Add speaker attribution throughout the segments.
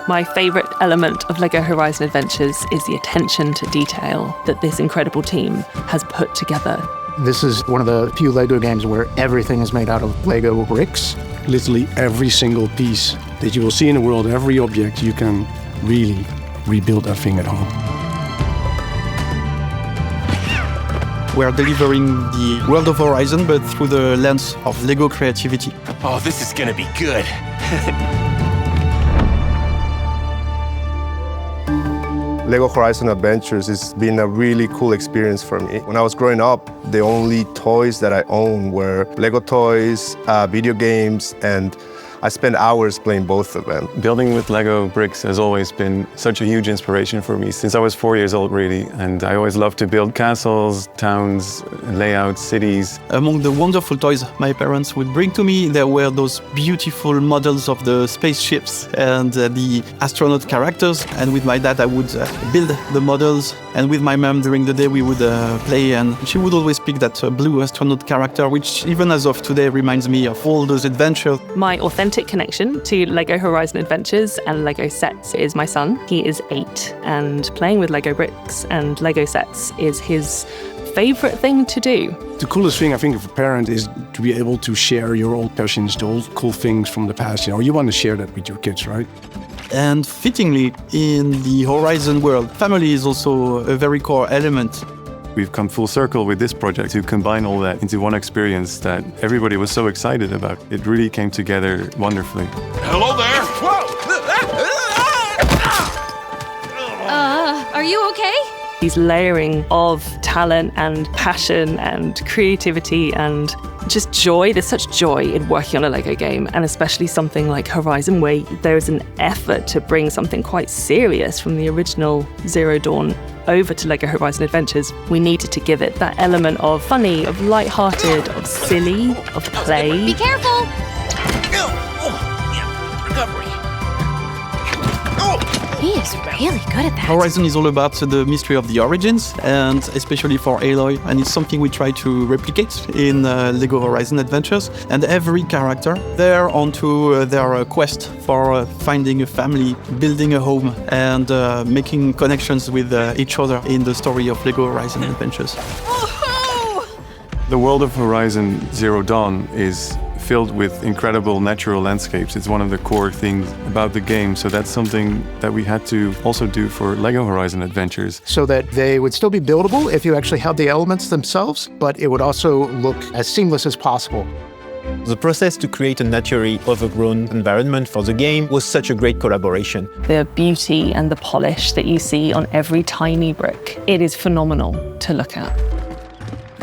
Speaker 1: My favourite element of LEGO Horizon Adventures is the attention to detail that this incredible team has put together.
Speaker 2: This is one of the few LEGO games where everything is made out of LEGO bricks.
Speaker 3: Literally every single piece that you will see in the world, every object, you can really rebuild that thing at home.
Speaker 4: We're delivering the world of Horizon, but through the lens of LEGO creativity.
Speaker 5: Oh, this is gonna be good.
Speaker 6: LEGO Horizon Adventures has been a really cool experience for me. When I was growing up, the only toys that I owned were LEGO toys, video games, and I spent hours playing both of them.
Speaker 7: Building with Lego bricks has always been such a huge inspiration for me since I was 4 years old, really. And I always loved to build castles, towns, layouts, cities.
Speaker 4: Among the wonderful toys my parents would bring to me, there were those beautiful models of the spaceships and the astronaut characters. And with my dad, I would build the models. And with my mom, during the day, we would play. And she would always pick that blue astronaut character, which even as of today reminds me of all those adventures.
Speaker 1: My authentic connection to LEGO Horizon Adventures and LEGO sets is my son. He is 8, and playing with LEGO bricks and LEGO sets is his favourite thing to do.
Speaker 3: The coolest thing, I think, of a parent is to be able to share your old passions, the old cool things from the past. You want to share that with your kids, right?
Speaker 4: And fittingly, in the Horizon world, family is also a very core element.
Speaker 7: We've come full circle with this project to combine all that into one experience that everybody was so excited about. It really came together wonderfully.
Speaker 5: Hello there! Whoa!
Speaker 8: Are you okay?
Speaker 1: He's layering of talent and passion and creativity and just joy. There's such joy in working on a LEGO game, and especially something like Horizon, where there's an effort to bring something quite serious from the original Zero Dawn over to LEGO Horizon Adventures. We needed to give it that element of funny, of light-hearted, of silly, of play.
Speaker 8: Be careful!
Speaker 5: Recovery.
Speaker 8: He is really good at that.
Speaker 4: Horizon is all about the mystery of the origins, and especially for Aloy, and it's something we try to replicate in LEGO Horizon Adventures. And every character, they're onto their quest for finding a family, building a home, and making connections with each other in the story of LEGO Horizon Adventures.
Speaker 7: The world of Horizon Zero Dawn is filled with incredible natural landscapes. It's one of the core things about the game, so that's something that we had to also do for LEGO Horizon Adventures.
Speaker 2: So that they would still be buildable if you actually had the elements themselves, but it would also look as seamless as possible.
Speaker 9: The process to create a naturally overgrown environment for the game was such a great collaboration.
Speaker 1: The beauty and the polish that you see on every tiny brick, it is phenomenal to look at.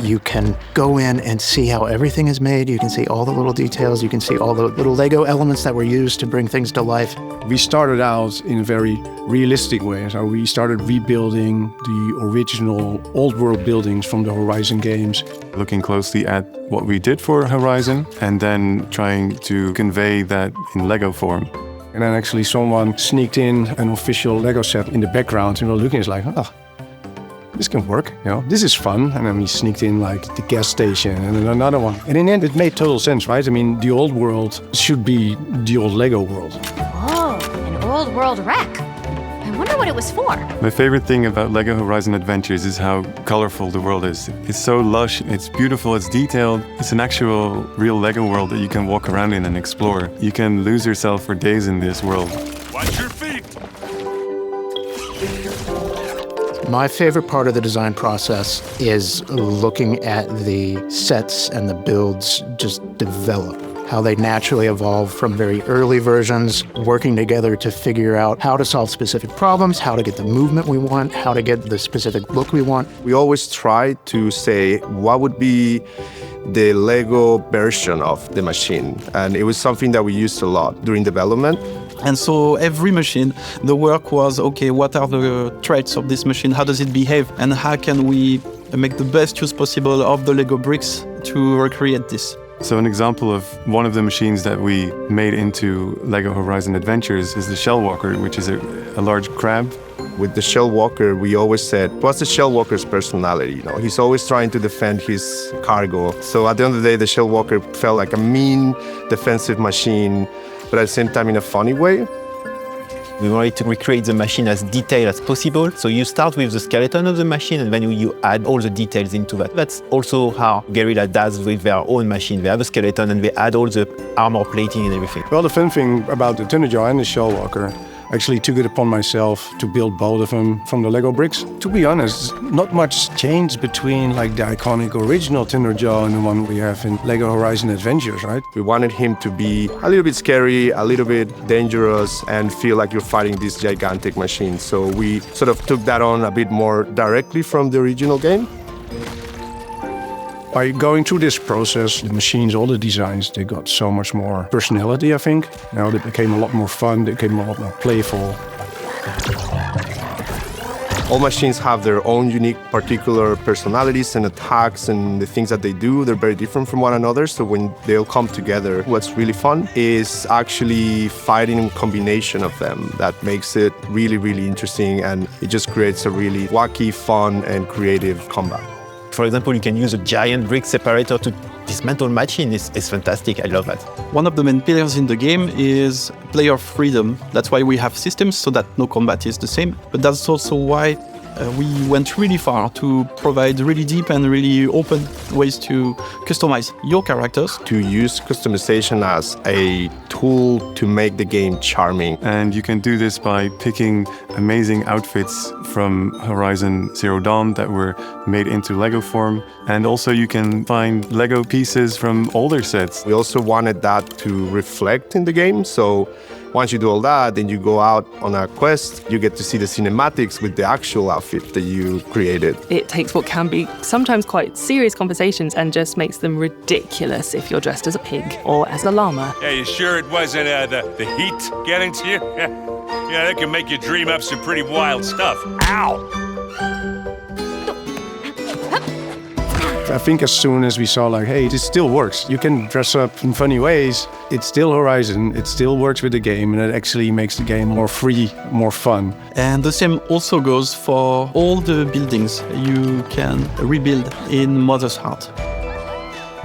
Speaker 2: You can go in and see how everything is made. You can see all the little details. You can see all the little LEGO elements that were used to bring things to life.
Speaker 3: We started out in a very realistic way. So we started rebuilding the original old world buildings from the Horizon games.
Speaker 7: Looking closely at what we did for Horizon and then trying to convey that in LEGO form.
Speaker 3: And then actually someone sneaked in an official LEGO set in the background, and we were looking, it's like, oh, this can work, this is fun. And then we sneaked in like the gas station and then another one. And in the end, it made total sense, right? I mean, the old world should be the old LEGO world.
Speaker 8: Whoa, an old world wreck. I wonder what it was for.
Speaker 7: My favorite thing about LEGO Horizon Adventures is how colorful the world is. It's so lush, it's beautiful, it's detailed. It's an actual real LEGO world that you can walk around in and explore. You can lose yourself for days in this world.
Speaker 5: Watch your feet!
Speaker 2: My favorite part of the design process is looking at the sets and the builds just develop, how they naturally evolve from very early versions, working together to figure out how to solve specific problems, how to get the movement we want, how to get the specific look we want.
Speaker 6: We always try to say what would be the LEGO version of the machine, and it was something that we used a lot during development.
Speaker 4: And so every machine, the work was, okay, what are the traits of this machine? How does it behave? And how can we make the best use possible of the LEGO bricks to recreate this?
Speaker 7: So an example of one of the machines that we made into LEGO Horizon Adventures is the Shell Walker, which is a large crab.
Speaker 6: With the Shell Walker, we always said, what's the Shell Walker's personality? You know, he's always trying to defend his cargo. So at the end of the day, the Shell Walker felt like a mean, defensive machine, but at the same time in a funny way.
Speaker 9: We wanted to recreate the machine as detailed as possible. So you start with the skeleton of the machine and then you add all the details into that. That's also how Guerrilla does with their own machine. They have a skeleton and they add all the armor plating and everything.
Speaker 3: Well, the fun thing about the Thunderjaw and the Shell Walker, I actually took it upon myself to build both of them from the Lego bricks. To be honest, not much changed between like the iconic original Thunderjaw and the one we have in LEGO Horizon Adventures, right?
Speaker 6: We wanted him to be a little bit scary, a little bit dangerous, and feel like you're fighting this gigantic machine. So we sort of took that on a bit more directly from the original game.
Speaker 3: By going through this process, the machines, all the designs, they got so much more personality, I think. Now they became a lot more fun, they became a lot more playful.
Speaker 6: All machines have their own unique particular personalities and attacks and the things that they do. They're very different from one another. So when they'll come together, what's really fun is actually fighting in combination of them. That makes it really, really interesting, and it just creates a really wacky, fun, and creative combat.
Speaker 9: For example, you can use a giant brick separator to dismantle machine. It's fantastic. I love that.
Speaker 4: One of the main pillars in the game is player freedom. That's why we have systems so that no combat is the same. But that's also why we went really far to provide really deep and really open ways to customize your characters.
Speaker 6: To use customization as a tool to make the game charming.
Speaker 7: And you can do this by picking amazing outfits from Horizon Zero Dawn that were made into Lego form. And also you can find Lego pieces from older sets.
Speaker 6: We also wanted that to reflect in the game. So once you do all that, then you go out on a quest, you get to see the cinematics with the actual outfit that you created.
Speaker 1: It takes what can be sometimes quite serious conversations and just makes them ridiculous if you're dressed as a pig or as a llama.
Speaker 5: Yeah, you sure it wasn't the heat getting to you? Yeah, that can make you dream up some pretty wild stuff. Ow!
Speaker 3: I think as soon as we saw like, hey, this still works. You can dress up in funny ways. It's still Horizon. It still works with the game, and it actually makes the game more free, more fun.
Speaker 4: And the same also goes for all the buildings you can rebuild in Mother's Heart.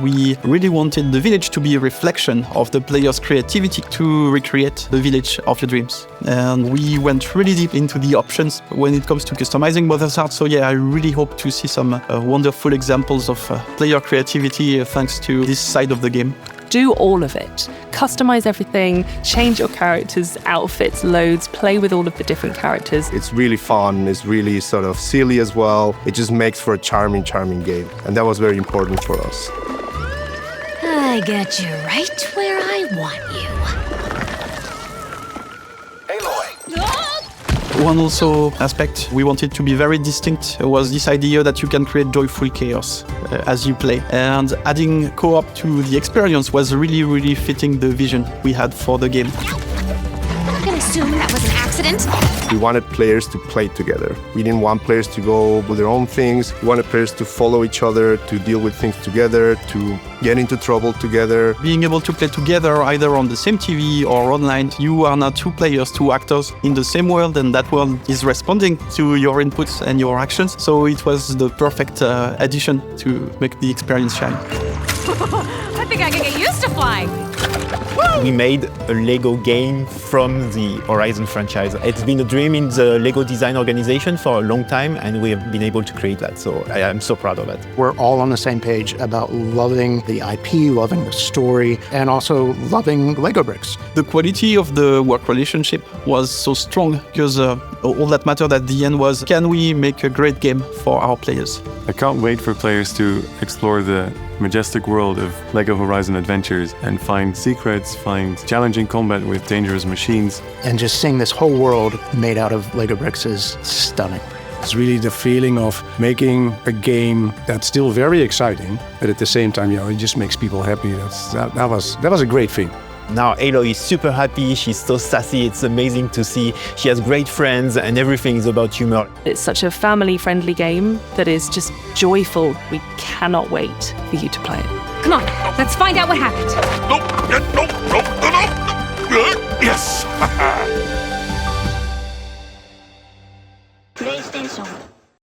Speaker 4: We really wanted the village to be a reflection of the player's creativity to recreate the village of your dreams. And we went really deep into the options when it comes to customizing Mother's Heart. So yeah, I really hope to see some wonderful examples of player creativity thanks to this side of the game.
Speaker 1: Do all of it. Customize everything, change your characters' outfits, loads, play with all of the different characters.
Speaker 6: It's really fun, it's really sort of silly as well. It just makes for a charming, charming game. And that was very important for us.
Speaker 8: I got you right where I want you.
Speaker 5: Aloy!
Speaker 4: One also aspect we wanted to be very distinct was this idea that you can create joyful chaos as you play. And adding co-op to the experience was really, really fitting the vision we had for the game.
Speaker 8: I'm gonna assume that was an accident.
Speaker 6: We wanted players to play together. We didn't want players to go with their own things. We wanted players to follow each other, to deal with things together, to get into trouble together.
Speaker 4: Being able to play together either on the same TV or online, you are now two players, two actors in the same world, and that world is responding to your inputs and your actions. So it was the perfect addition to make the experience shine.
Speaker 8: I think I can get used to flying.
Speaker 9: We made a Lego game from the Horizon franchise. It's been a dream in the Lego design organization for a long time, and we have been able to create that. So I am so proud of that.
Speaker 2: We're all on the same page about loving the IP, loving the story, and also loving Lego bricks.
Speaker 4: The quality of the work relationship was so strong because all that mattered at the end was, can we make a great game for our players?
Speaker 7: I can't wait for players to explore the majestic world of LEGO Horizon Adventures and find secrets, find challenging combat with dangerous machines.
Speaker 2: And just seeing this whole world made out of Lego bricks is stunning.
Speaker 3: It's really the feeling of making a game that's still very exciting, but at the same time, it just makes people happy. That was a great thing.
Speaker 9: Now Aloy is super happy, she's so sassy, it's amazing to see. She has great friends and everything is about humor.
Speaker 1: It's such a family-friendly game that is just joyful. We cannot wait for you to play it.
Speaker 10: Come on, let's find out what happened.
Speaker 5: No, no, no, no, no, no. Yes.